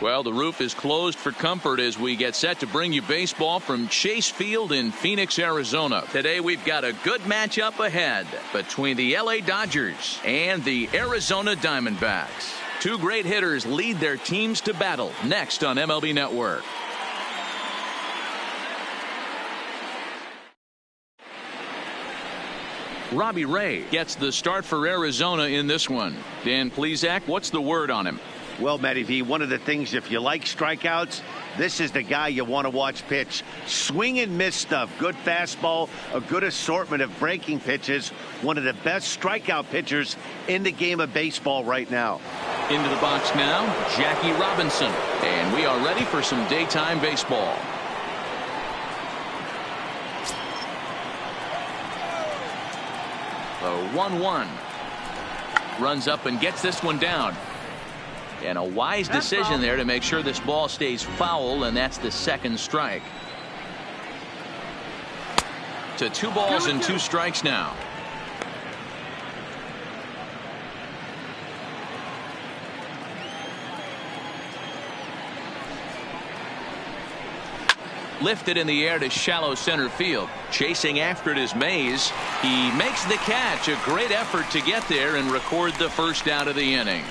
Well, the roof is closed for comfort as we get set to bring you baseball from Chase Field in Phoenix, Arizona. Today we've got a good matchup ahead between the LA Dodgers and the Arizona Diamondbacks. Two great hitters lead their teams to battle next on MLB Network. Robbie Ray gets the start for Arizona in this one. Dan Plesac, what's the word on him? Well, Matty V, one of the things, if you like strikeouts, this is the guy you want to watch pitch. Swing and miss stuff. Good fastball, a good assortment of breaking pitches. One of the best strikeout pitchers in the game of baseball right now. Into the box now, Jackie Robinson. And we are ready for some daytime baseball. The 1-1. Runs up and gets this one down. And a wise decision there to make sure this ball stays foul, and that's the second strike. To 2 balls and 2 strikes now. Lifted in the air to shallow center field. Chasing after it is Mays. He makes the catch. A great effort to get there and record the first out of the inning.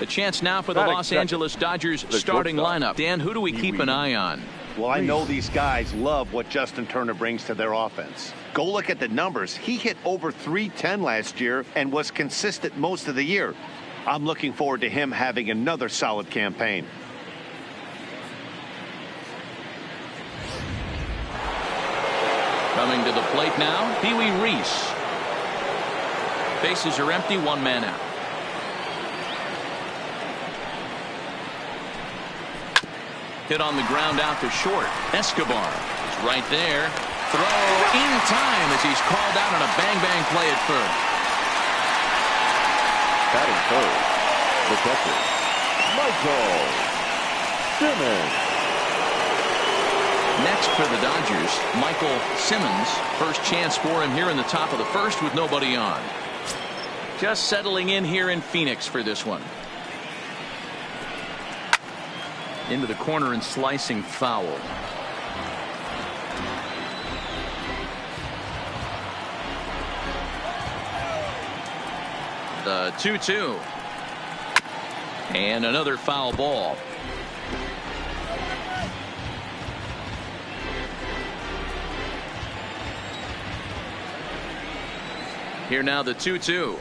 The chance now for the Los Angeles Dodgers starting lineup. Dan, who do we keep an eye on? Well, I know these guys love what Justin Turner brings to their offense. Go look at the numbers. He hit over .310 last year and was consistent most of the year. I'm looking forward to him having another solid campaign. Coming to the plate now, Pee Wee Reese. Bases are empty, 1 man out. Hit on the ground out to short. Escobar is right there. Throw in time as he's called out on a bang-bang play at first. Batting third, the catcher, Michael Simmons. Next for the Dodgers, Michael Simmons. First chance for him here in the top of the first with nobody on. Just settling in here in Phoenix for this one. Into the corner and slicing foul. The 2-2. And another foul ball. Here now the 2-2.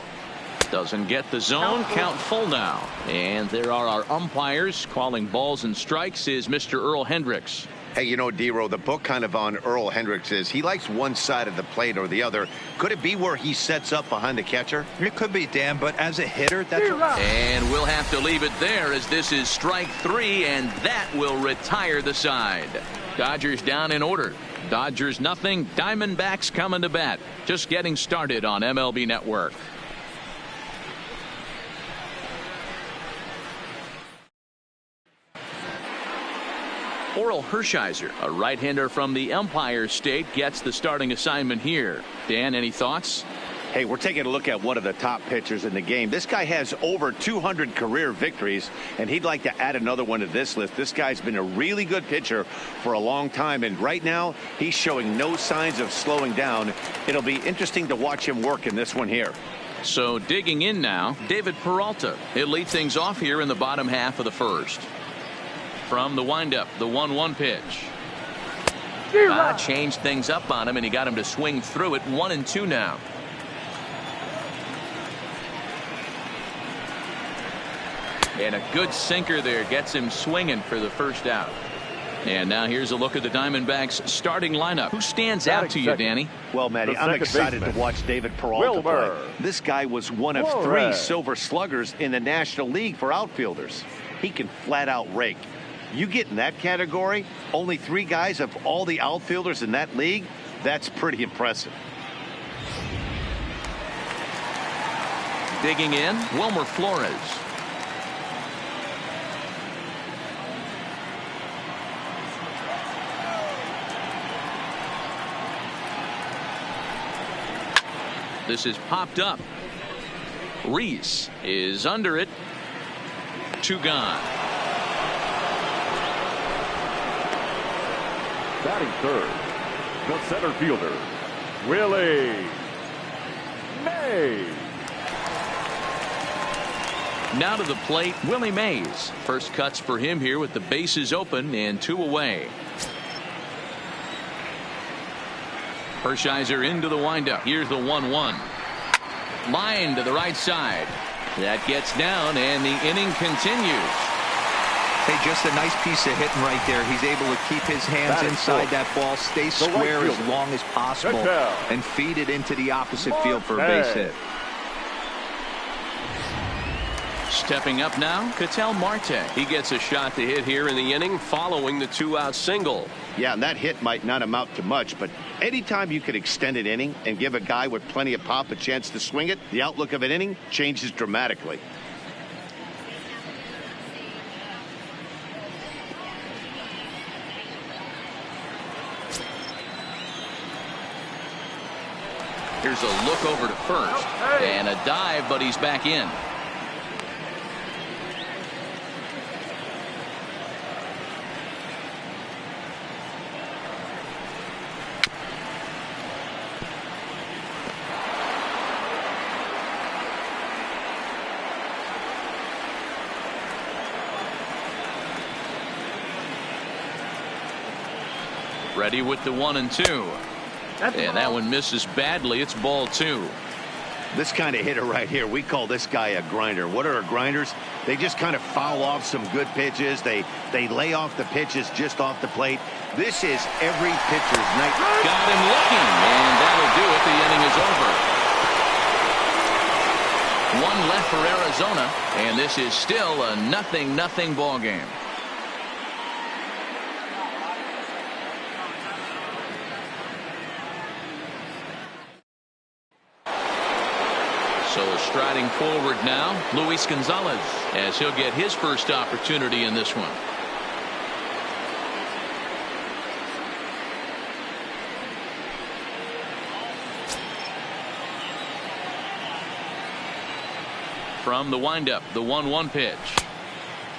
Doesn't get the zone. Count full now. And there are our umpires. Calling balls and strikes is Mr. Earl Hendricks. Hey, you know, D-Row, the book kind of on Earl Hendricks is he likes one side of the plate or the other. Could it be where he sets up behind the catcher? It could be, Dan, but as a hitter, that's... And we'll have to leave it there as this is strike 3, and that will retire the side. Dodgers down in order. Dodgers nothing. Diamondbacks coming to bat. Just getting started on MLB Network. Orel Hershiser, a right-hander from the Empire State, gets the starting assignment here. Dan, any thoughts? Hey, we're taking a look at one of the top pitchers in the game. This guy has over 200 career victories, and he'd like to add another one to this list. This guy's been a really good pitcher for a long time, and right now he's showing no signs of slowing down. It'll be interesting to watch him work in this one here. So digging in now, David Peralta. He'll lead things off here in the bottom half of the first. From the windup, the 1-1 pitch. Changed things up on him, and he got him to swing through it. 1-2 now. And a good sinker there gets him swinging for the first out. And now here's a look at the Diamondbacks starting lineup. Who stands out to you, Danny? Well, Matty, I'm excited to watch David Peralta play. This guy was one of 3 Silver Sluggers in the National League for outfielders. He can flat out rake. You get in that category, only 3 guys of all the outfielders in that league, that's pretty impressive. Digging in, Wilmer Flores. This is popped up. Reese is under it. 2 gone. Batting third, the center fielder, Willie Mays. Now to the plate, Willie Mays. First cuts for him here with the bases open and 2 away. Hershiser into the windup. Here's the 1-1. Line to the right side. That gets down, and the inning continues. Hey, just a nice piece of hitting right there. He's able to keep his hands inside that ball, stay square as long as possible, and feed it into the opposite field for a base hit. Stepping up now, Ketel Marte. He gets a shot to hit here in the inning following the 2-out single. Yeah, and that hit might not amount to much, but anytime you could extend an inning and give a guy with plenty of pop a chance to swing it, the outlook of an inning changes dramatically. Here's a look over to first, and a dive, but he's back in. Ready with the 1-2. And that one misses badly. It's ball 2. This kind of hitter right here, we call this guy a grinder. What are grinders? They just kind of foul off some good pitches. They lay off the pitches just off the plate. This is every pitcher's night. Got him looking, and that'll do it. The inning is over. 1 left for Arizona, and this is still a 0-0 ball game. So striding forward now, Luis Gonzalez, as he'll get his first opportunity in this one. From the windup, the 1-1 pitch.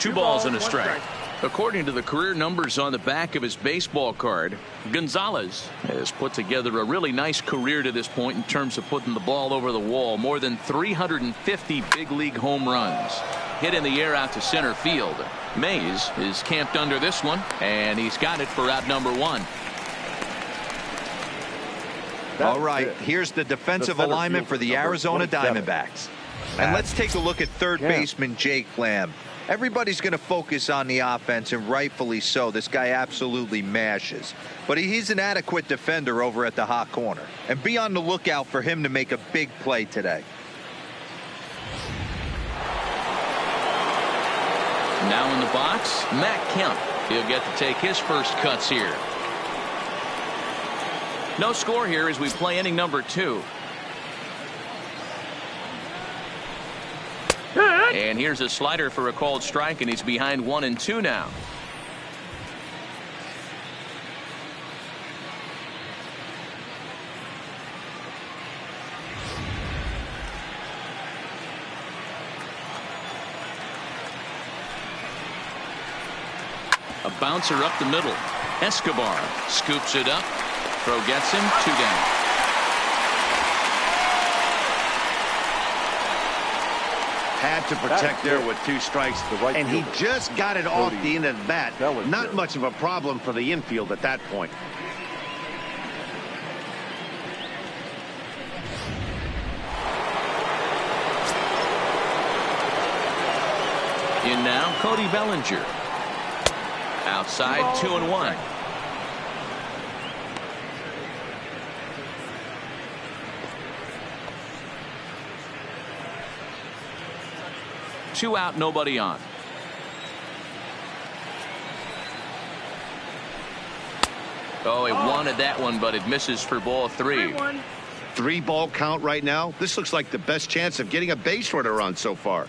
2 balls and a strike. According to the career numbers on the back of his baseball card, Gonzalez has put together a really nice career to this point in terms of putting the ball over the wall. More than 350 big league home runs. Hit in the air out to center field. Mays is camped under this one, and he's got it for out number 1. All right, here's the defensive alignment for the Arizona Diamondbacks. And let's take a look at third baseman Jake Lamb. Everybody's going to focus on the offense, and rightfully so. This guy absolutely mashes. But he's an adequate defender over at the hot corner. And be on the lookout for him to make a big play today. Now in the box, Matt Kemp. He'll get to take his first cuts here. No score here as we play inning number 2. And here's a slider for a called strike, and he's behind 1-2 now. A bouncer up the middle. Escobar scoops it up. Throw gets him. 2 down. Had to protect there with 2 strikes, and he just got it off the end of the bat. Not much of a problem for the infield at that point. In now, Cody Bellinger. Outside, 2-1. Two out, nobody on. Oh, he wanted that one, but it misses for ball 3. 3-ball count right now. This looks like the best chance of getting a base runner on so far.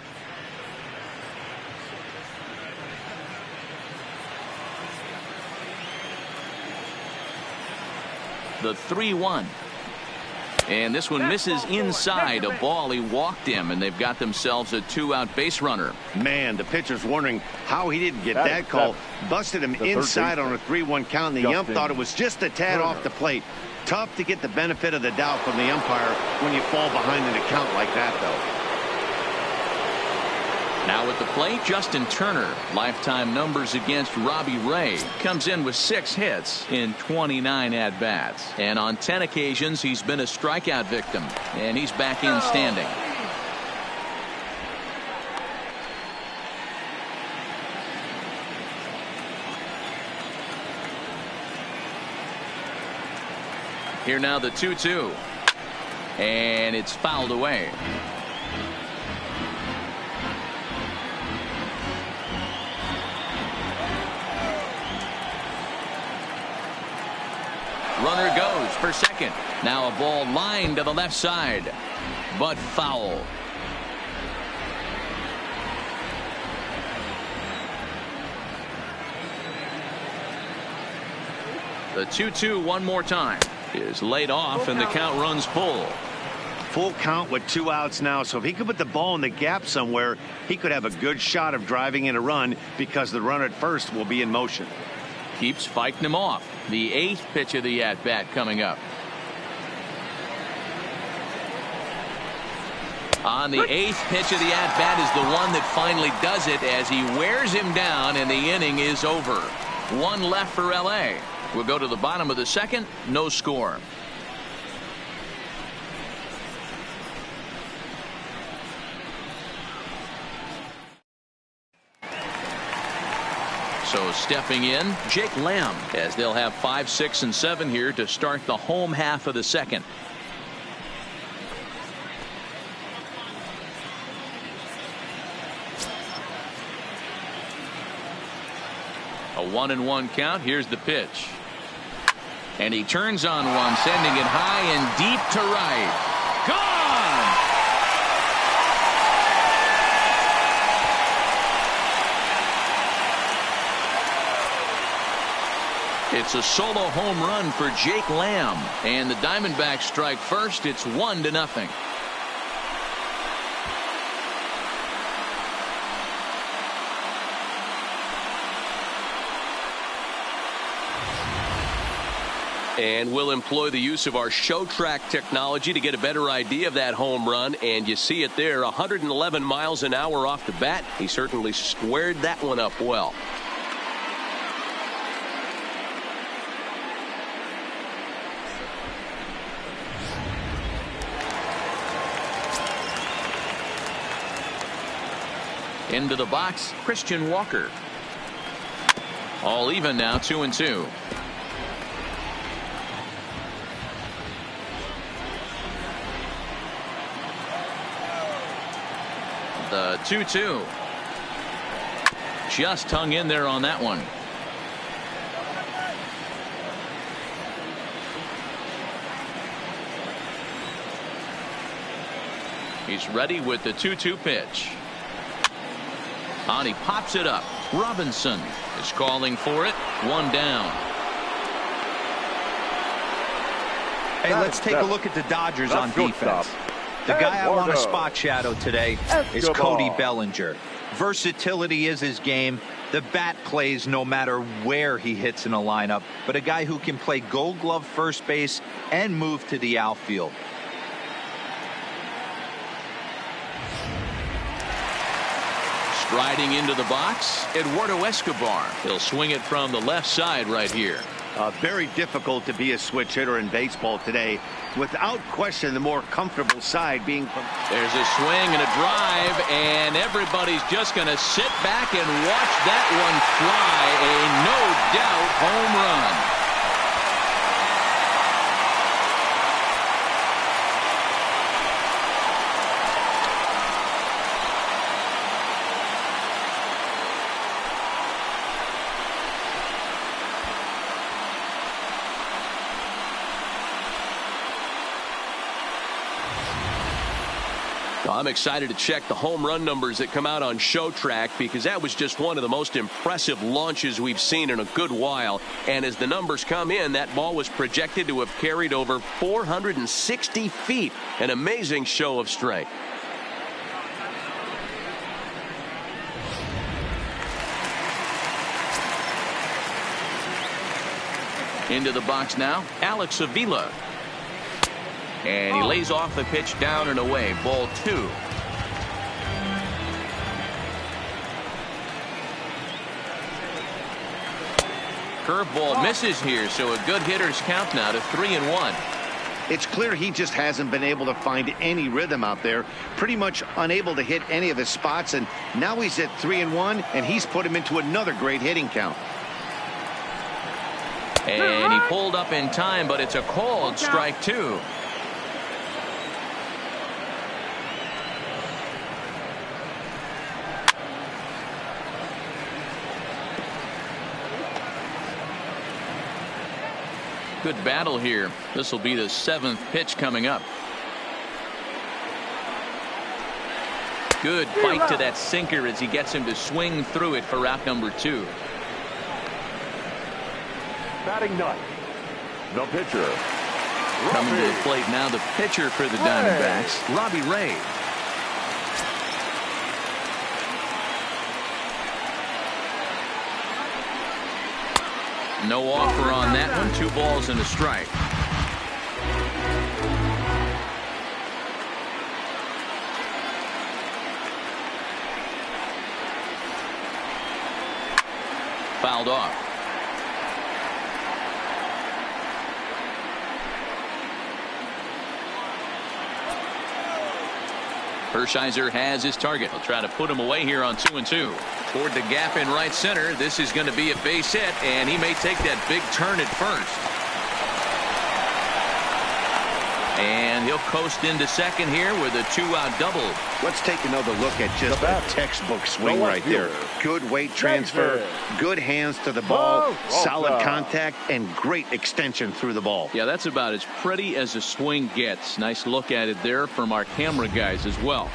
The 3-1. And this one misses inside a ball. He walked him, and they've got themselves a 2-out base runner. Man, the pitcher's wondering how he didn't get that call. Busted him inside on a 3-1 count, and the ump thought it was just a tad off the plate. Tough to get the benefit of the doubt from the umpire when you fall behind in a count like that, though. Now at the plate, Justin Turner. Lifetime numbers against Robbie Ray. Comes in with 6 hits in 29 at-bats. And on 10 occasions, he's been a strikeout victim. And he's back in standing. Here now the 2-2. And it's fouled away. Runner goes for second. Now a ball lined to the left side, but foul. The 2-2 one more time is laid off, and the count runs full. Full count with 2 outs now, so if he could put the ball in the gap somewhere, he could have a good shot of driving in a run because the runner at first will be in motion. Keeps fighting him off. The 8th pitch of the at-bat coming up. On the 8th pitch of the at-bat is the one that finally does it as he wears him down, and the inning is over. 1 left for L.A. We'll go to the bottom of the second. No score. So stepping in, Jake Lamb, as they'll have 5, 6, and 7 here to start the home half of the second. A 1-1 count. Here's the pitch. And he turns on one, sending it high and deep to right. Gone! It's a solo home run for Jake Lamb, and the Diamondbacks strike first. It's 1-0. And we'll employ the use of our show track technology to get a better idea of that home run. And you see it there, 111 miles an hour off the bat. He certainly squared that one up well. Into the box, Christian Walker. All even now, 2-2. The 2-2. Just hung in there on that one. He's ready with the 2-2 pitch. And he pops it up. Robinson is calling for it. 1 down. Hey, let's take a look at the Dodgers on defense. The guy I want to spot shadow today is Cody Bellinger. Versatility is his game. The bat plays no matter where he hits in a lineup, but a guy who can play Gold Glove first base and move to the outfield. Striding into the box, Eduardo Escobar. He'll swing it from the left side right here. Very difficult to be a switch hitter in baseball today. Without question, the more comfortable side being from. There's a swing and a drive, and everybody's just going to sit back and watch that one fly. A no-doubt home run. I'm excited to check the home run numbers that come out on Show Track, because that was just one of the most impressive launches we've seen in a good while. And as the numbers come in, that ball was projected to have carried over 460 feet. An amazing show of strength. Into the box now, Alex Avila. And he lays off the pitch down and away. Ball 2. Curveball misses here, so a good hitter's count now to 3-1. It's clear he just hasn't been able to find any rhythm out there. Pretty much unable to hit any of his spots, and now he's at 3-1, and he's put him into another great hitting count. And he pulled up in time, but it's a called strike 2. Good battle here. This will be the 7th pitch coming up. Good fight to that sinker as he gets him to swing through it for out number 2. Batting ninth, the pitcher. Coming to the plate now, the pitcher for the Diamondbacks, Robbie Ray. No offer on that one. 2 balls and a strike. Fouled off. Hershiser has his target. He'll try to put him away here on 2-2. Toward the gap in right center. This is going to be a base hit, and he may take that big turn at first. And he'll coast into second here with a 2-out double. Let's take another look at just a textbook swing right there. Good weight transfer, good hands to the ball, solid contact, and great extension through the ball. Yeah, that's about as pretty as a swing gets. Nice look at it there from our camera guys as well.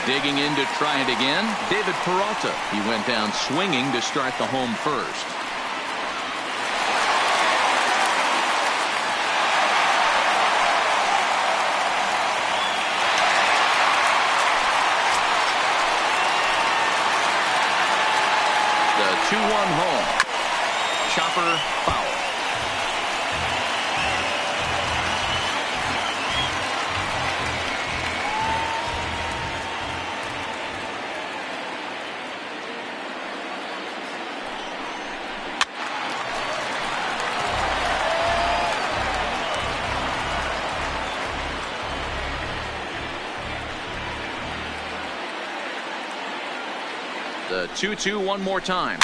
Digging in to try it again, David Peralta. He went down swinging to start the home first. The 2-1 home. Chopper foul. The 2-2 one more time.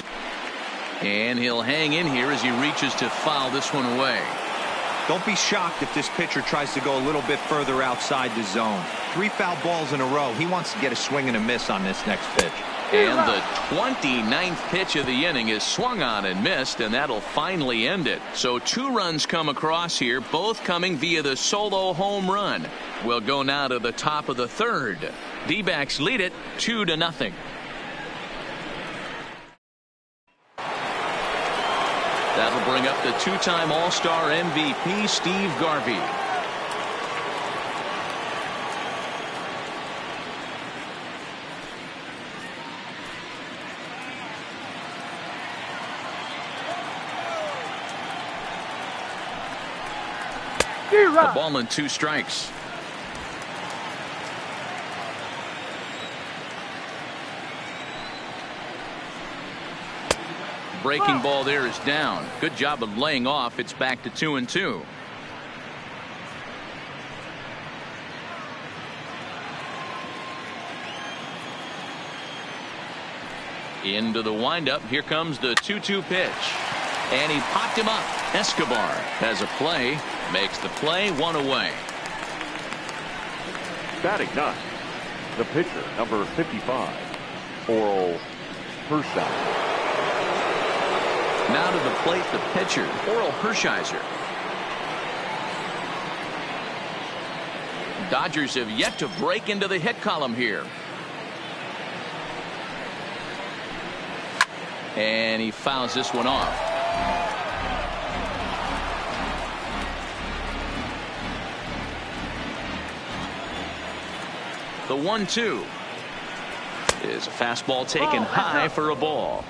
And he'll hang in here as he reaches to foul this one away. Don't be shocked if this pitcher tries to go a little bit further outside the zone. 3 foul balls in a row. He wants to get a swing and a miss on this next pitch. And the 29th pitch of the inning is swung on and missed, and that'll finally end it. So 2 runs come across here, both coming via the solo home run. We'll go now to the top of the 3rd. D-backs lead it 2-0. That'll bring up the 2-time All-Star MVP, Steve Garvey. A ball and 2 strikes. Breaking ball there is down. Good job of laying off. It's back to 2-2. Into the windup. Here comes the 2-2 pitch. And he popped him up. Escobar has a play. Makes the play, 1 away. Batting ninth, the pitcher, number 55, Oral Hershiser. Now to the plate, the pitcher, Oral Hershiser. Dodgers have yet to break into the hit column here. And he fouls this one off. The 1-2 is a fastball taken high for a ball.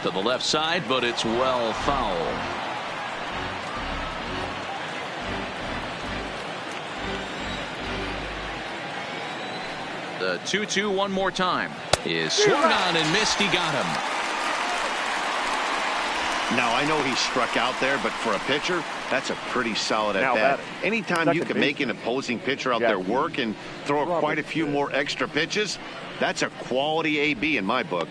To the left side, but it's well fouled. The 2-2 one more time is swung on and missed. He got him. Now I know he struck out there, but for a pitcher, that's a pretty solid at bat. Anytime you can make an opposing pitcher out there work and throw quite a few more extra pitches, that's a quality AB in my book.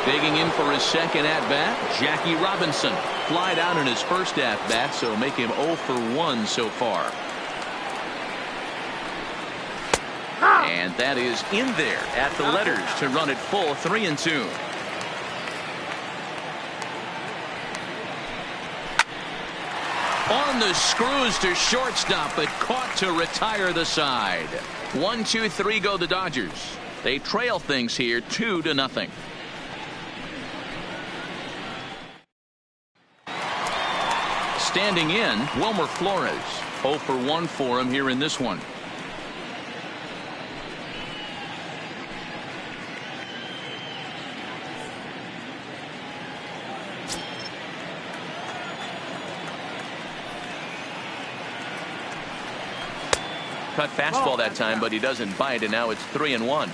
Digging in for his second at-bat, Jackie Robinson. Flied out in his first at-bat, so make him 0 for 1 so far. And that is in there at the letters to run it full 3-2. On the screws to shortstop, but caught to retire the side. 1-2-3 go the Dodgers. They trail things here 2-0. Standing in, Wilmer Flores. 0 for 1 for him here in this one. Cut fastball that time, but he doesn't bite, and now it's 3-1.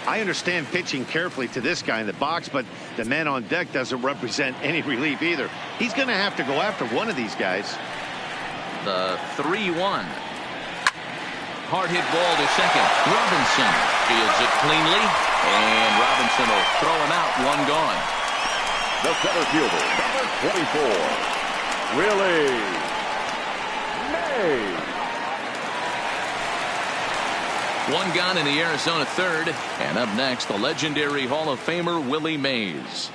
I understand pitching carefully to this guy in the box, but the man on deck doesn't represent any relief either. He's going to have to go after one of these guys. The 3-1. Hard hit ball to second. Robinson fields it cleanly, and Robinson will throw him out. One gone. The center fielder, number 24, Willie Mays. One gone in the Arizona third. And up next, the legendary Hall of Famer Willie Mays.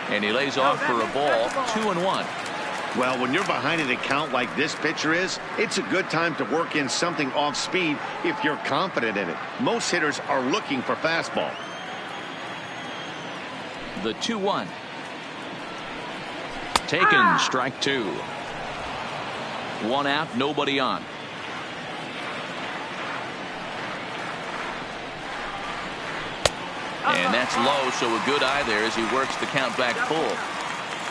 And he lays off for a ball. 2-1. Well, when you're behind an account like this pitcher is, it's a good time to work in something off speed if you're confident in it. Most hitters are looking for fastball. The 2-1. Taken, strike 2. One out, nobody on. And that's low, so a good eye there as he works the count back full.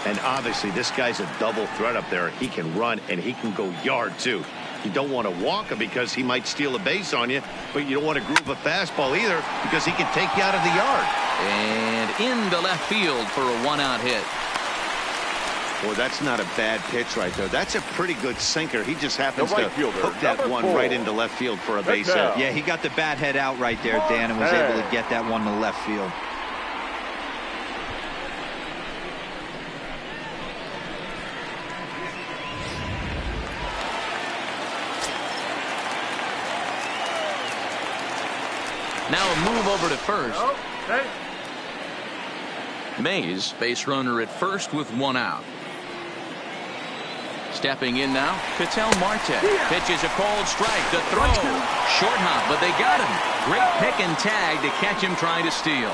And obviously this guy's a double threat up there. He can run and he can go yard too. You don't want to walk him because he might steal a base on you, but you don't want to groove a fastball either because he can take you out of the yard. And into left field for a one-out hit. Boy, that's not a bad pitch right there. That's a pretty good sinker. He just happens to hook that one right into left field for a base hit. Yeah, he got the bat head out right there, Dan, and was able to get that one to left field. Now a move over to first. Mays, base runner at first with one out. Stepping in now, Ketel Marte. Pitches a cold strike. The throw. Short hop, but they got him. Great pick and tag to catch him trying to steal.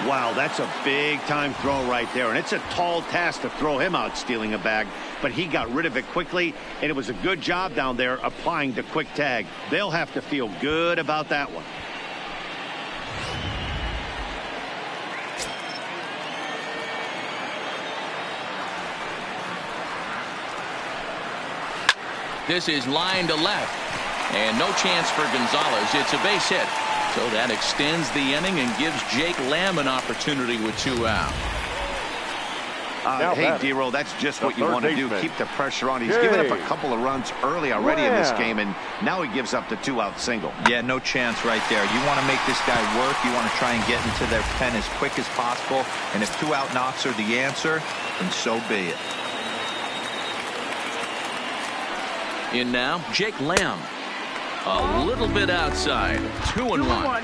Wow, that's a big-time throw right there. And it's a tall task to throw him out stealing a bag. But he got rid of it quickly, and it was a good job down there applying the quick tag. They'll have to feel good about that one. This is line to left. And no chance for Gonzalez. It's a base hit. So that extends the inning and gives Jake Lamb an opportunity with two out. Hey, D-Roll, that's just what you want to do. Keep the pressure on. He's given up a couple of runs early already in this game, and now he gives up the two-out single. Yeah, no chance right there. You want to make this guy work. You want to try and get into their pen as quick as possible. And if two-out knocks are the answer, then so be it. In now, Jake Lamb. A little bit outside. 2-1.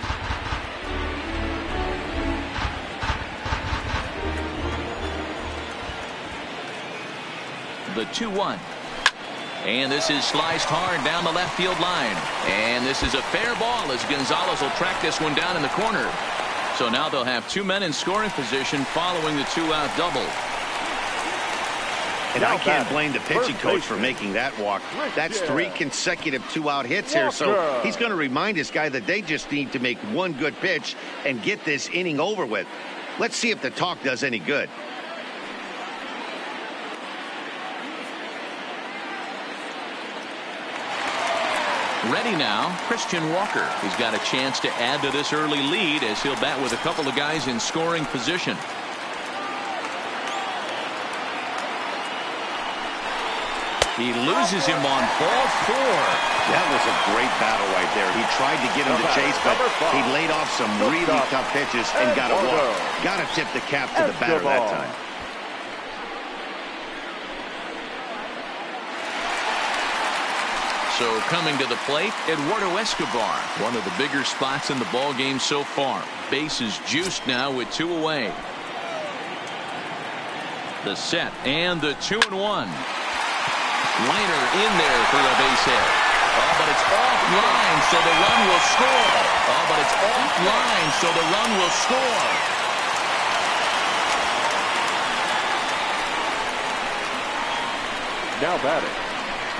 The 2-1. And this is sliced hard down the left field line. And this is a fair ball as Gonzalez will track this one down in the corner. So now they'll have 2 men in scoring position following the 2-out double. And I can't blame the pitching coach for making that walk. That's 3 consecutive 2-out hits here. So he's going to remind this guy that they just need to make one good pitch and get this inning over with. Let's see if the talk does any good. Ready now, Christian Walker. He's got a chance to add to this early lead as he'll bat with a couple of guys in scoring position. He loses him on ball 4. That was a great battle right there. He tried to get him to chase, but he laid off some really tough pitches and got a walk. Got to tip the cap to the batter that time. So coming to the plate, Eduardo Escobar, one of the bigger spots in the ball game so far. Bases juiced now with 2 away. The set and the 2-1. Liner in there for a base hit. Oh, but it's offline, so the run will score. Oh, but it's offline, so the run will score. Now batting,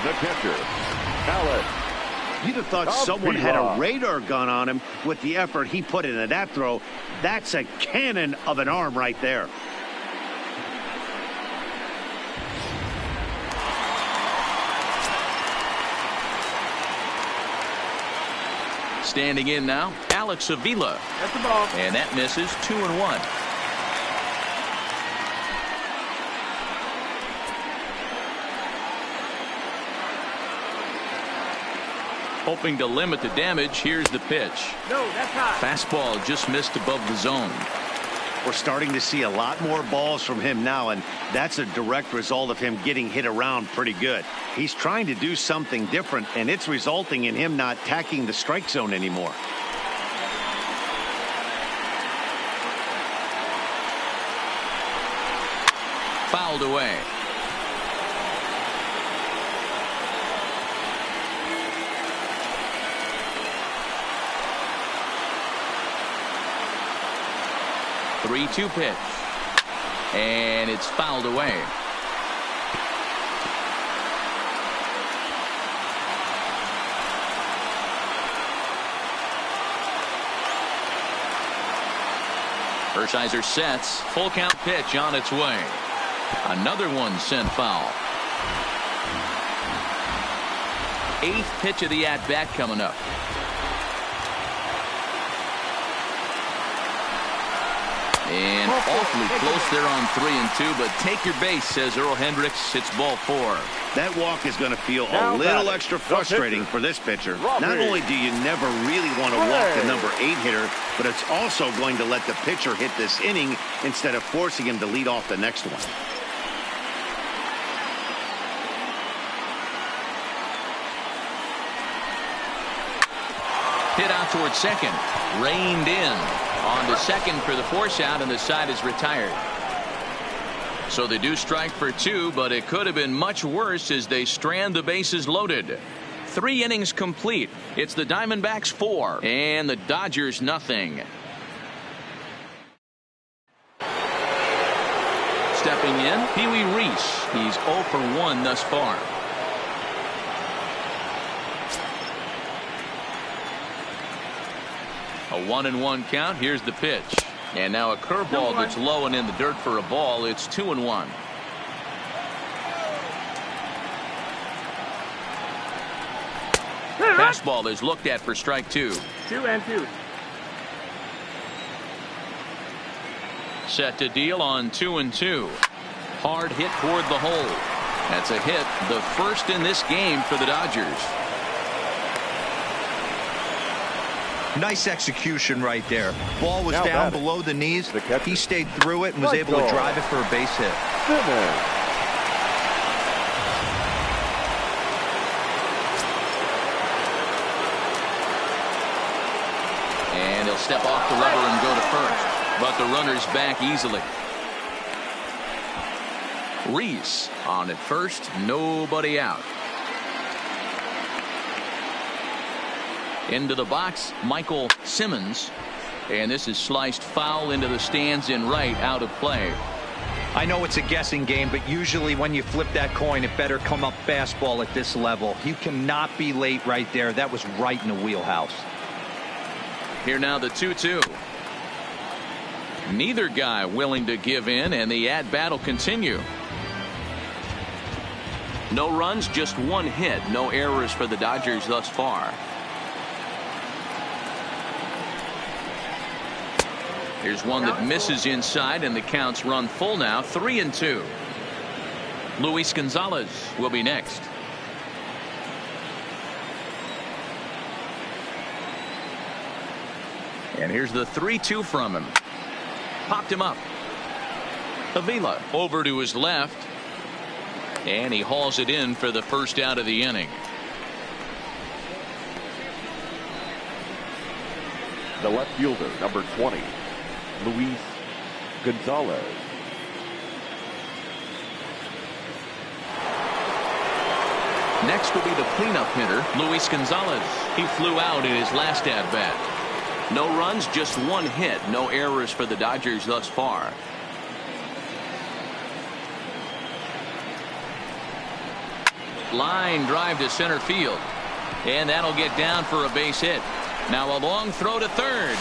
the catcher, Alex. You'd have thought someone had a radar gun on him with the effort he put into that throw. That's a cannon of an arm right there. Standing in now, Alex Avila. That's the ball. And that misses. 2-1. Hoping to limit the damage. Here's the pitch. No, that's hot. Fastball just missed above the zone. We're starting to see a lot more balls from him now, and that's a direct result of him getting hit around pretty good. He's trying to do something different, and it's resulting in him not tacking the strike zone anymore. Fouled away. The 3-2 pitch. And it's fouled away. Hershiser sets. Full count pitch on its way. Another one sent foul. 8th pitch of the at-bat coming up. And awfully close there on 3-2, but take your base, says Earl Hendricks. It's ball 4. That walk is going to feel a little extra frustrating for this pitcher. Not only do you never really want to walk the number 8 hitter, but it's also going to let the pitcher hit this inning instead of forcing him to lead off the next one. Hit out towards second. Reined in. On to second for the force out, and the side is retired. So they do strike for 2, but it could have been much worse as they strand the bases loaded. 3 innings complete. It's the Diamondbacks 4 and the Dodgers nothing. Stepping in, Pee Wee Reese. He's 0 for 1 thus far. A 1-1 count. Here's the pitch. And now a curveball that's low and in the dirt for a ball. It's 2-1. Fastball is looked at for strike 2. 2-2. Set to deal on 2-2. Hard hit toward the hole. That's a hit, the first in this game for the Dodgers. Nice execution right there. Ball was down below the knees. He stayed through it and was able to drive it for a base hit. He'll step off the rubber and go to first. But the runner's back easily. Reese on at first. Nobody out. Into the box, Michael Simmons. And this is sliced foul into the stands in right, out of play. I know it's a guessing game, but usually when you flip that coin, it better come up fastball at this level. You cannot be late right there. That was right in the wheelhouse. Here now the 2-2. Neither guy willing to give in, and the at-bat will continue. No runs, just one hit. No errors for the Dodgers thus far. Here's one that misses inside, and the count's run full now, 3-2. Luis Gonzalez will be next. And here's the 3-2 from him. Popped him up. Avila over to his left. And he hauls it in for the first out of the inning. The left fielder, number 20, Luis Gonzalez. Next will be the cleanup hitter, Luis Gonzalez. He flew out in his last at-bat. No runs, just one hit. No errors for the Dodgers thus far. Line drive to center field. And that'll get down for a base hit. Now a long throw to third.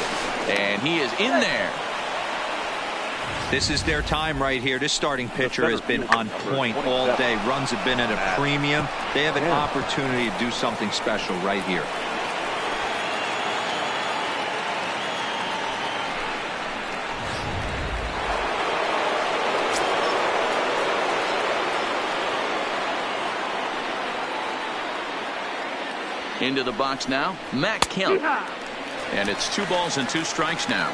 And he is in there. This is their time right here. This starting pitcher has been on point all day. Runs have been at a premium. They have an opportunity to do something special right here. Into the box now, Matt Kemp. And it's 2 balls and 2 strikes now.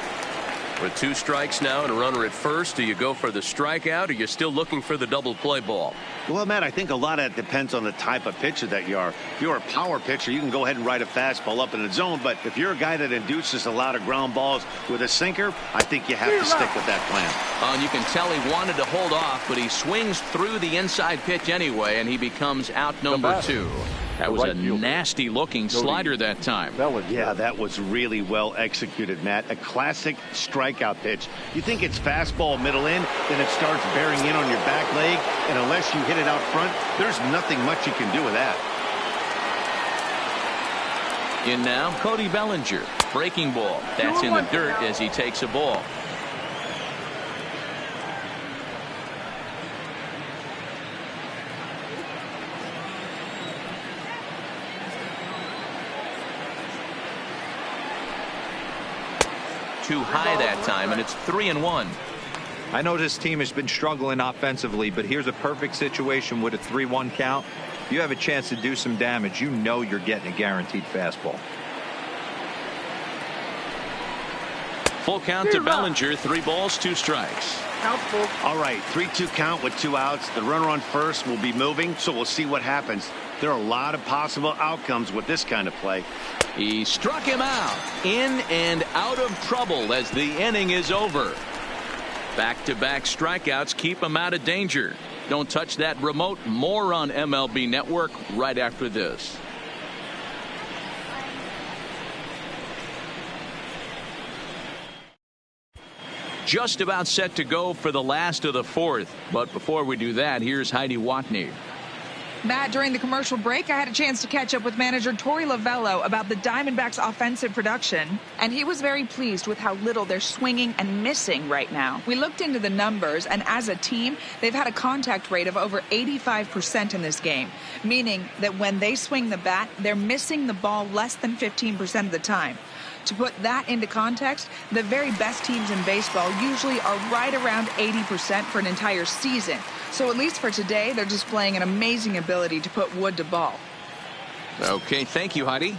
With 2 strikes now and a runner at first, do you go for the strikeout, or you're still looking for the double play ball? Well, Matt, I think a lot of it depends on the type of pitcher that you are. If you're a power pitcher, you can go ahead and ride a fastball up in the zone. But if you're a guy that induces a lot of ground balls with a sinker, I think you have to stick with that plan. And you can tell he wanted to hold off, but he swings through the inside pitch anyway, and he becomes out number 2. That was a nasty looking slider that time. Yeah, that was really well executed, Matt. A classic strikeout pitch. You think it's fastball middle in, then it starts bearing in on your back leg, and unless you hit it out front, there's nothing much you can do with that. In now, Cody Bellinger. Breaking ball. That's in the dirt as he takes a ball. Too high that time, and it's 3-1. I know this team has been struggling offensively, but here's a perfect situation with a 3-1 count. You have a chance to do some damage. You know you're getting a guaranteed fastball. Full count to Bellinger. 3 balls, 2 strikes. All right, 3-2 count with 2 outs. The runner on first will be moving, so we'll see what happens. There are a lot of possible outcomes with this kind of play. He struck him out. In and out of trouble as the inning is over. Back-to-back strikeouts keep him out of danger. Don't touch that remote. More on MLB Network right after this. Just about set to go for the last of the 4th. But before we do that, here's Heidi Watney. Matt, during the commercial break, I had a chance to catch up with manager Torey Lovello about the Diamondbacks' offensive production, and he was very pleased with how little they're swinging and missing right now. We looked into the numbers, and as a team, they've had a contact rate of over 85% in this game, meaning that when they swing the bat, they're missing the ball less than 15% of the time. To put that into context, the very best teams in baseball usually are right around 80% for an entire season. So at least for today, they're displaying an amazing ability to put wood to ball. Okay, thank you, Heidi.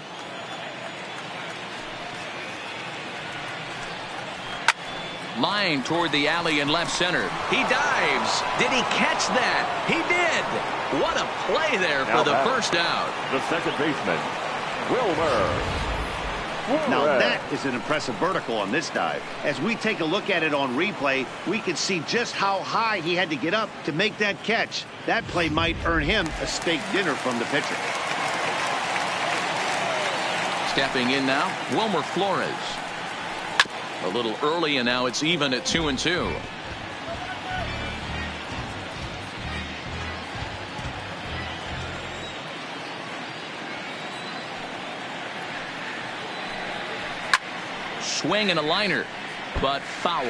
Line toward the alley in left center. He dives. Did he catch that? He did. What a play there for the first out. The second baseman, Wilmer. Now that is an impressive vertical on this dive. As we take a look at it on replay, we can see just how high he had to get up to make that catch. That play might earn him a steak dinner from the pitcher. Stepping in now, Wilmer Flores. A little early, and now it's even at 2-2. Swing and a liner, but foul.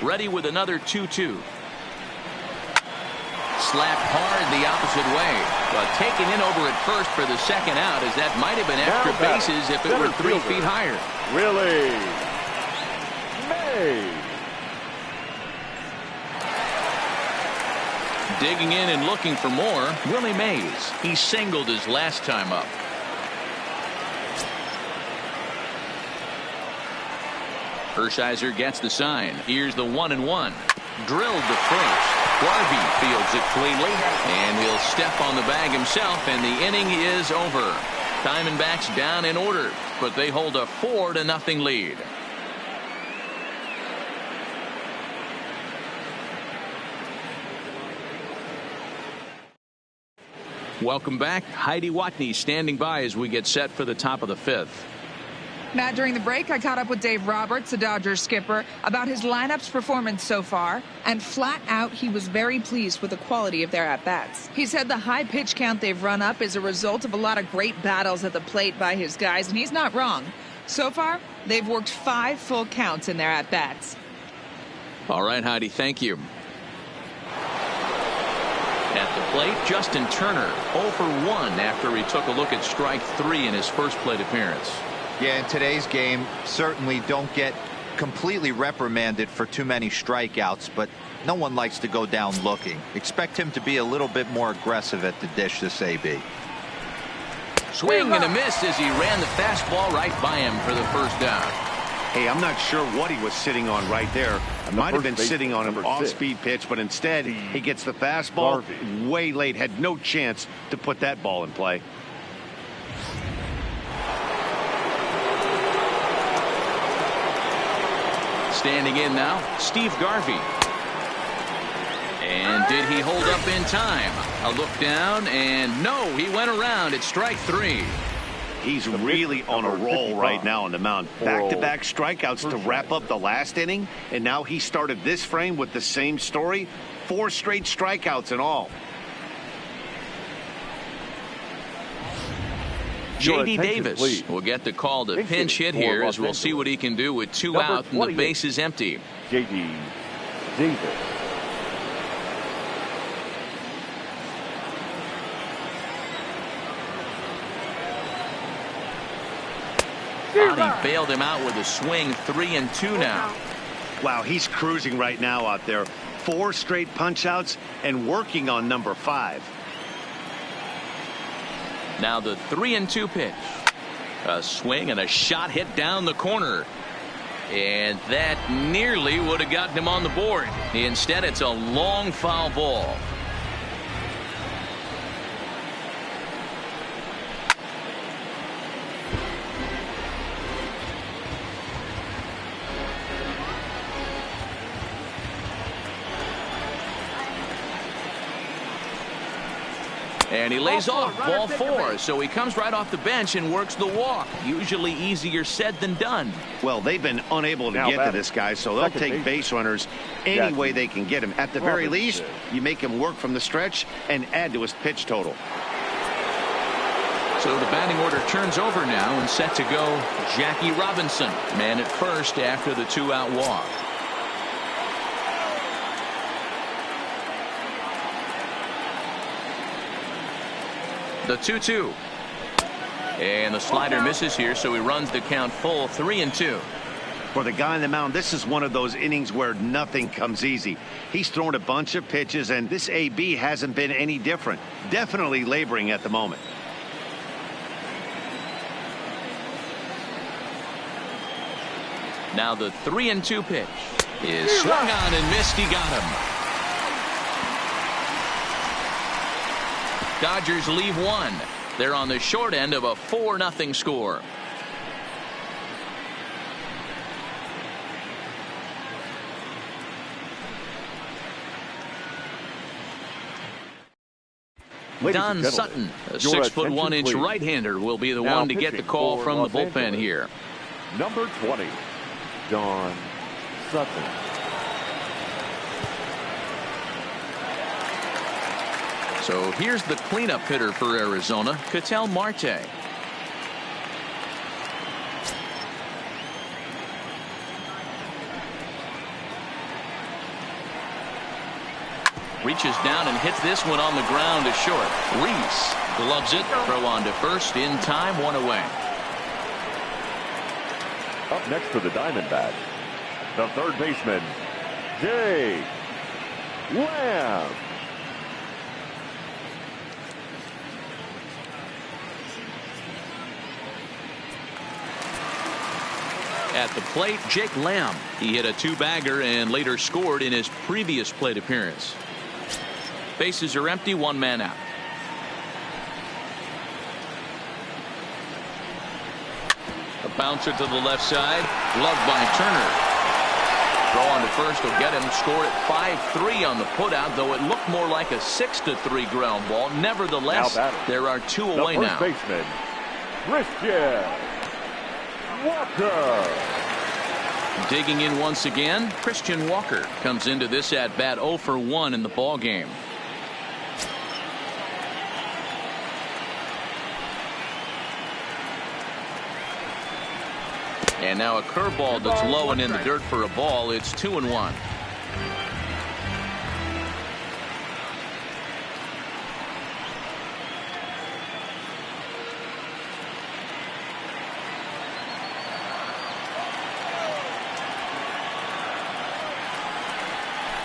Ready with another 2-2. Slapped hard the opposite way, but taken in over at first for the second out, as that might have been extra bases if it were 3 feet higher. Willie Mays. Digging in and looking for more, Willie Mays. He singled his last time up. Hershiser gets the sign. Here's the 1-1. Drilled to first. Garvey fields it cleanly, and he'll step on the bag himself, and the inning is over. Diamondbacks down in order, but they hold a 4-0 lead. Welcome back. Heidi Watney standing by as we get set for the top of the 5th. Matt, during the break, I caught up with Dave Roberts, the Dodgers skipper, about his lineup's performance so far, and flat out, he was very pleased with the quality of their at-bats. He said the high pitch count they've run up is a result of a lot of great battles at the plate by his guys, and he's not wrong. So far, they've worked 5 full counts in their at-bats. All right, Heidi, thank you. At the plate, Justin Turner 0 for 1 after he took a look at strike 3 in his first plate appearance. Yeah, in today's game, certainly don't get completely reprimanded for too many strikeouts, but no one likes to go down looking. Expect him to be a little bit more aggressive at the dish this AB. Swing and a miss as he ran the fastball right by him for the first down. Hey, I'm not sure what he was sitting on right there. Might have been sitting on an off-speed pitch, but instead he gets the fastball way late. Had no chance to put that ball in play. Standing in now, Steve Garvey. And did he hold up in time? A look down, and no, he went around at strike 3. He's really on a roll right now on the mound. Back-to-back strikeouts to wrap up the last inning, and now he started this frame with the same story. 4 straight strikeouts in all. J.D. Davis will get the call to pinch hit here, as we'll see what he can do with 2 out and the base is empty. J.D. Davis. He bailed him out with a swing. 3-2 now. Wow, he's cruising right now out there. 4 straight punch outs and working on number 5. Now the 3-2 pitch. A swing and a shot hit down the corner. And that nearly would have gotten him on the board. Instead, it's a long foul ball. And he lays off ball 4, so he comes right off the bench and works the walk. Usually easier said than done. Well, they've been unable to get to this guy, so they'll take base runners any way they can get him. At the very least, you make him work from the stretch and add to his pitch total. So the batting order turns over now, and set to go Jackie Robinson, man at first after the 2-out walk. The 2-2. And the slider misses here, so he runs the count full. 3-2. For the guy on the mound, this is one of those innings where nothing comes easy. He's thrown a bunch of pitches, and this AB hasn't been any different. Definitely laboring at the moment. Now the 3-2 pitch is swung on and missed. He got him. Dodgers leave one. They're on the short end of a 4-0 score. Don Sutton, a 6'1" right-hander, will be the one to get the call from the bullpen here. Number 20, Don Sutton. So here's the cleanup hitter for Arizona, Ketel Marte. Reaches down and hits this one on the ground to short. Reese gloves it. Throw on to first in time. One away. Up next for the Diamondbacks, the third baseman, Jake Lamb. At the plate, Jake Lamb. He hit a two-bagger and later scored in his previous plate appearance. Bases are empty, one man out. A bouncer to the left side, gloved by Turner. Throw on to first will get him. Score at 5-3 on the putout, though it looked more like a 6-3 ground ball. Nevertheless, there are two away now. The first baseman, Christian Walker. Digging in once again, Christian Walker comes into this at bat 0 for 1 in the ball game. And now a curveball that's low and in the dirt for a ball. It's 2-1.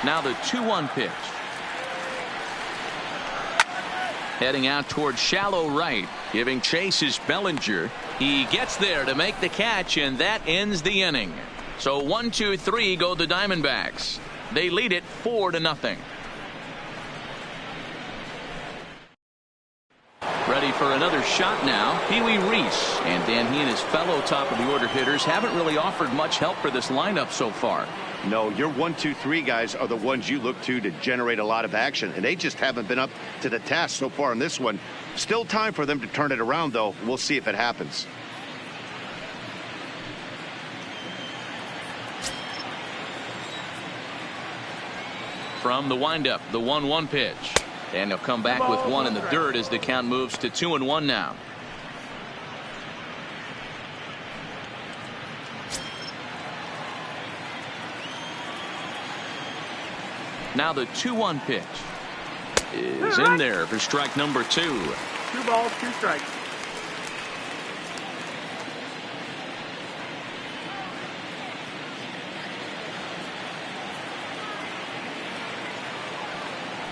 Now the 2-1 pitch. Heading out towards shallow right. Giving chase is Bellinger. He gets there to make the catch, and that ends the inning. So 1-2-3 go the Diamondbacks. They lead it 4-0. Ready for another shot now, Pee Wee Reese. And Dan, he and his fellow top of the order hitters haven't really offered much help for this lineup so far. No, your 1-2-3 guys are the ones you look to generate a lot of action, and they just haven't been up to the task so far in this one. Still time for them to turn it around, though. We'll see if it happens. From the windup, the 1-1 pitch. And he'll come back with one in the dirt as the count moves to 2-1 now. Now the 2-1 pitch is in there for strike number 2. 2 balls, 2 strikes.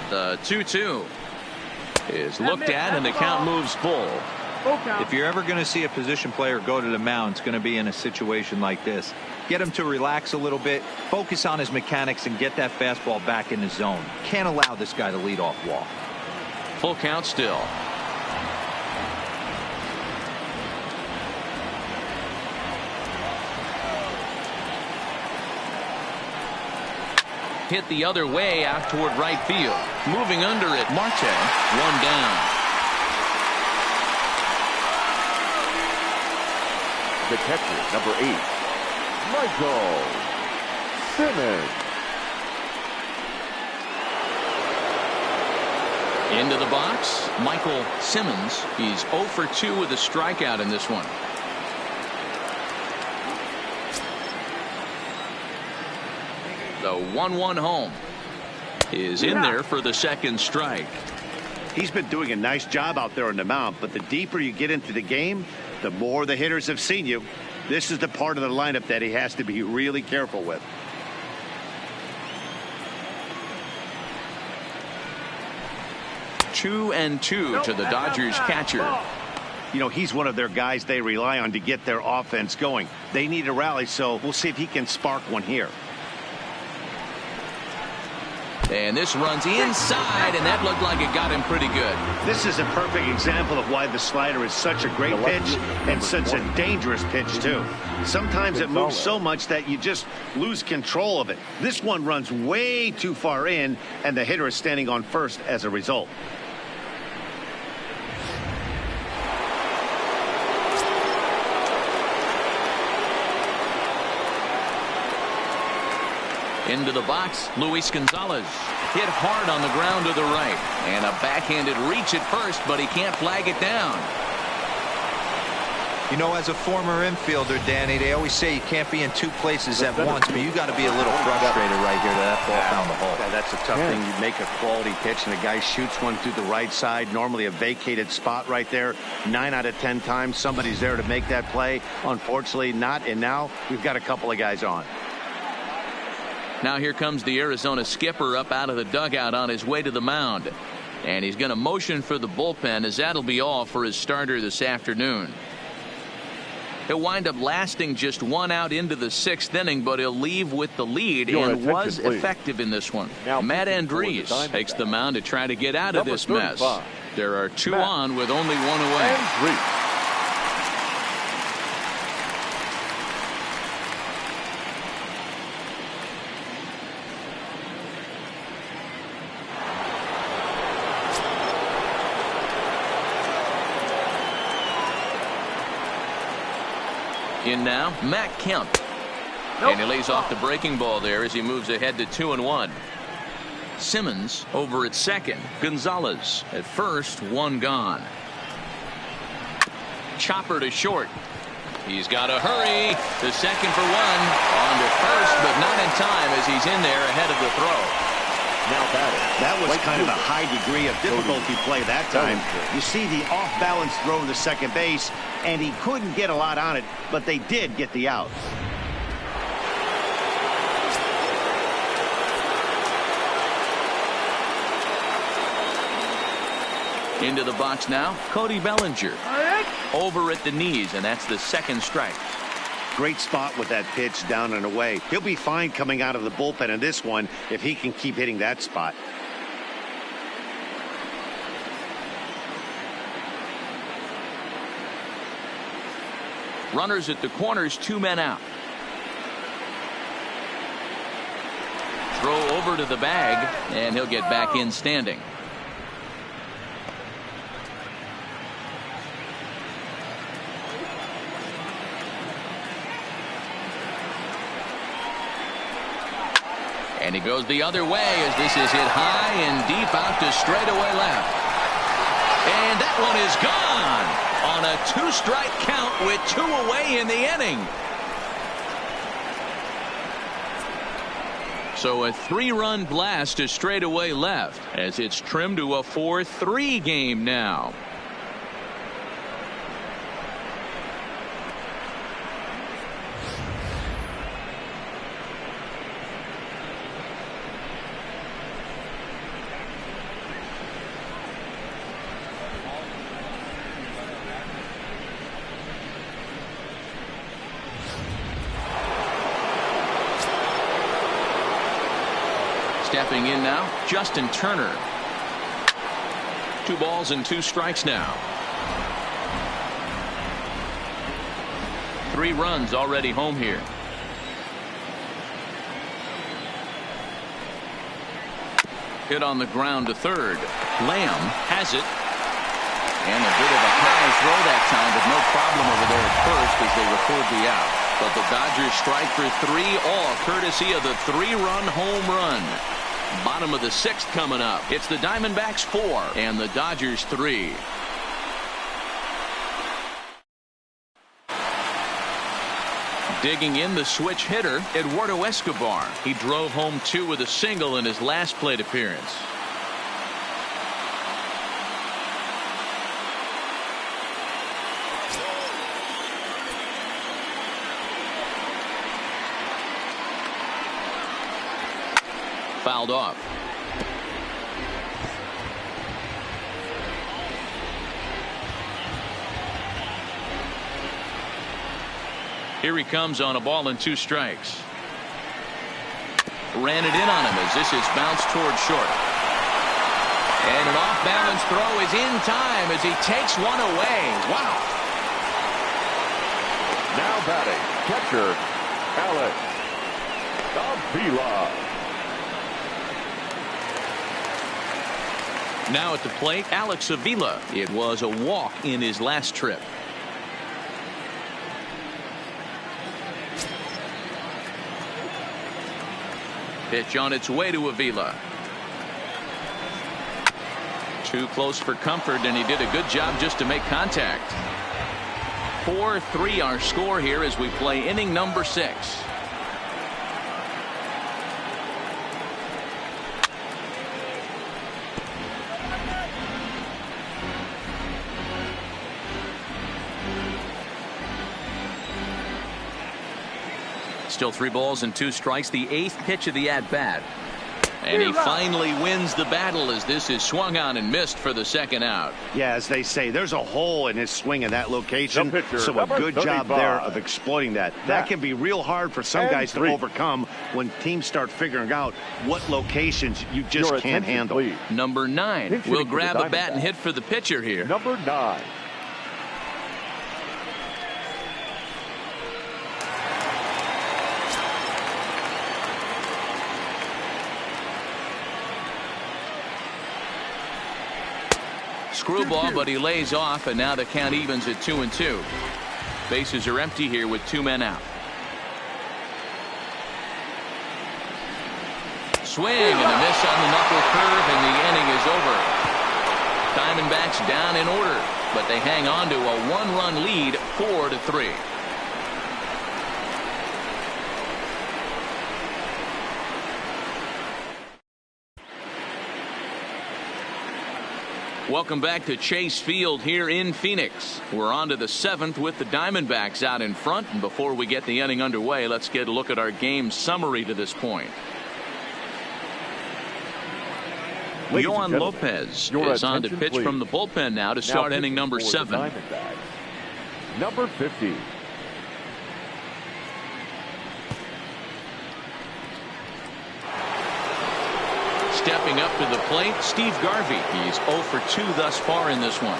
The 2-2 is looked at, and the count moves full. If you're ever going to see a position player go to the mound, it's going to be in a situation like this. Get him to relax a little bit, focus on his mechanics, and get that fastball back in the zone. Can't allow this guy to lead off walk. Full count still. Hit the other way out toward right field. Moving under it, Marte. One down. The catcher, number 8, Michael Simmons. Into the box, Michael Simmons. He's 0 for 2 with a strikeout in this one. The 1-1 home is in there for the second strike. He's been doing a nice job out there on the mound, but the deeper you get into the game, the more the hitters have seen you. This is the part of the lineup that he has to be really careful with. Two and two to the Dodgers catcher. You know, he's one of their guys they rely on to get their offense going. They need a rally, so we'll see if he can spark one here. And this runs inside, and that looked like it got him pretty good. This is a perfect example of why the slider is such a great pitch and such a dangerous pitch, too. Sometimes it moves so much that you just lose control of it. This one runs way too far in, and the hitter is standing on first as a result. Into the box, Luis Gonzalez. Hit hard on the ground to the right. And a backhanded reach at first, but he can't flag it down. You know, as a former infielder, Danny, they always say you can't be in two places at once, but you got to be a little frustrated right here that ball found the hole. Yeah, that's a tough thing. You make a quality pitch, and the guy shoots one through the right side, normally a vacated spot right there. 9 out of 10 times, somebody's there to make that play. Unfortunately, not, and now we've got a couple of guys on. Now here comes the Arizona skipper up out of the dugout on his way to the mound. And he's going to motion for the bullpen, as that'll be all for his starter this afternoon. He'll wind up lasting just 1 out into the 6th inning, but he'll leave with the lead and was effective in this one. Now, Matt Andrees takes the mound to try to get out of this mess. There are 2 on with only 1 away. In now, Matt Kemp. And he lays off the breaking ball there as he moves ahead to 2-1. Simmons over at second. Gonzalez at first, 1 gone. Chopper to short. He's got to hurry. The second for 1. On to first, but not in time as he's in there ahead of the throw. Now that was kind of a high degree of difficulty play that time. You see the off-balance throw to second base, and he couldn't get a lot on it, but they did get the out. Into the box now, Cody Bellinger. Over at the knees, and that's the 2nd strike. Great spot with that pitch down and away. He'll be fine coming out of the bullpen in this one if he can keep hitting that spot. Runners at the corners, 2 men out. Throw over to the bag, and he'll get back in standing. And he goes the other way as this is hit high and deep out to straightaway left. And that one is gone on a 2-strike count with 2 away in the inning. So a 3-run blast to straightaway left as it's trimmed to a 4-3 game now. Stepping in now, Justin Turner. 2 balls and 2 strikes now. 3 runs already home here. Hit on the ground to third. Lamb has it. And a bit of a high throw that time, but no problem over there at first as they record the out. But the Dodgers strike for 3, all courtesy of the 3-run home run. Bottom of the 6th coming up. It's the Diamondbacks 4 and the Dodgers 3. Digging in the switch hitter, Eduardo Escobar. He drove home 2 with a single in his last plate appearance. Fouled off. Here he comes on a ball and 2 strikes. ran it in on him as this is bounced towards short. And an off-balance throw is in time as he takes one away. Wow. Now batting, catcher, Alex Avila. Now at the plate, Alex Avila. It was a walk in his last trip. Pitch on its way to Avila. Too close for comfort, and he did a good job just to make contact. 4-3 our score here as we play inning number 6. Still 3 balls and 2 strikes. The 8th pitch of the at-bat. And he finally wins the battle as this is swung on and missed for the 2nd out. Yeah, as they say, there's a hole in his swing in that location. So a good job there of exploiting that. That can be real hard for some guys to overcome when teams start figuring out what locations you just can't handle. Please. Number 9 will grab a bat and hit for the pitcher here. Number 9. Screwball, but he lays off, and now the count evens at 2-2. Bases are empty here with 2 men out. Swing and a miss on the knuckle curve, and the inning is over. Diamondbacks down in order, but they hang on to a 1-run lead, 4-3. Welcome back to Chase Field here in Phoenix. We're on to the 7th with the Diamondbacks out in front. And before we get the inning underway, let's get a look at our game summary to this point. Yohan Lopez is on to pitch from the bullpen now to start inning number 7. Number 50. Stepping up to the plate, Steve Garvey. He's 0 for 2 thus far in this one.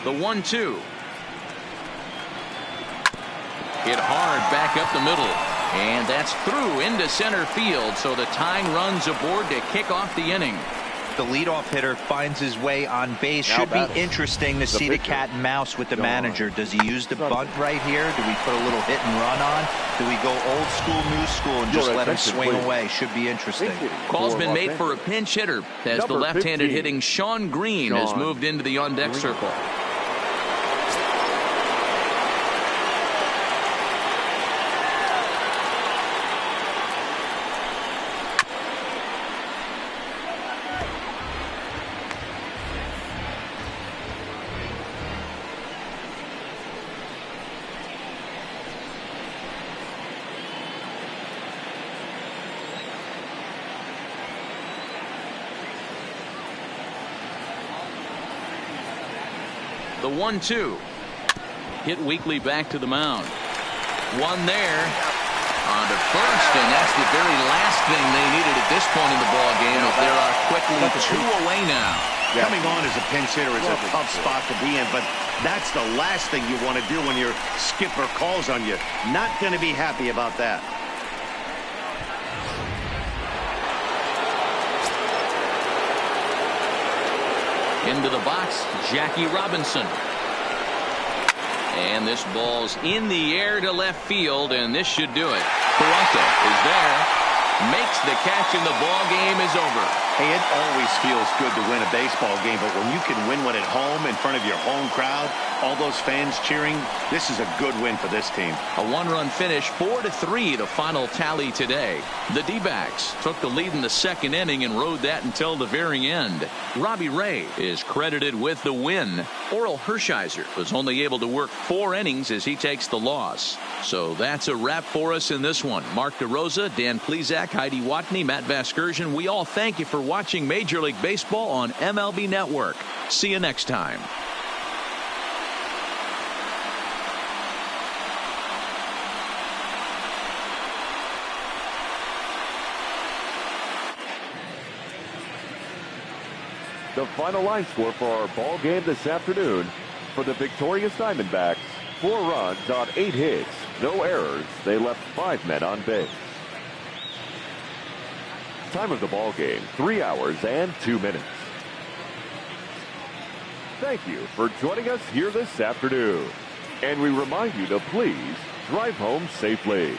The 1-2. Hit hard back up the middle. And that's through into center field. So the tying run's aboard to kick off the inning. The leadoff hitter finds his way on base. Should be interesting to see the cat and mouse with the manager. Does he use the bunt right here? Do we put a little hit and run on? Do we go old school, new school, and just let him swing away? Should be interesting. Call's been made for a pinch hitter as the left-handed hitting Sean Green has moved into the on-deck circle. The 1-2. Hit weakly back to the mound. One there. On to first, and that's the very last thing they needed at this point in the ball game. If there are quickly 2 away now. Coming on as a pinch hitter is a tough spot to be in, but that's the last thing you want to do when your skipper calls on you. Not going to be happy about that. Into the box, Jackie Robinson. And this ball's in the air to left field, and this should do it. Peralta is there, makes the catch, and the ball game is over. Hey, it always feels good to win a baseball game, but when you can win one at home in front of your home crowd, all those fans cheering, this is a good win for this team. A 1-run finish, 4-3, the final tally today. The D-backs took the lead in the 2nd inning and rode that until the very end. Robbie Ray is credited with the win. Oral Hershiser was only able to work 4 innings as he takes the loss. So that's a wrap for us in this one. Mark DeRosa, Dan Plesac, Heidi Watney, Matt Vasgersian, we all thank you for watching Major League Baseball on MLB Network. See you next time. The final line score for our ball game this afternoon: for the victorious Diamondbacks, 4 runs on 8 hits, no errors. They left 5 men on base. Time of the ball game, 3 hours and 2 minutes. Thank you for joining us here this afternoon. And we remind you to please drive home safely.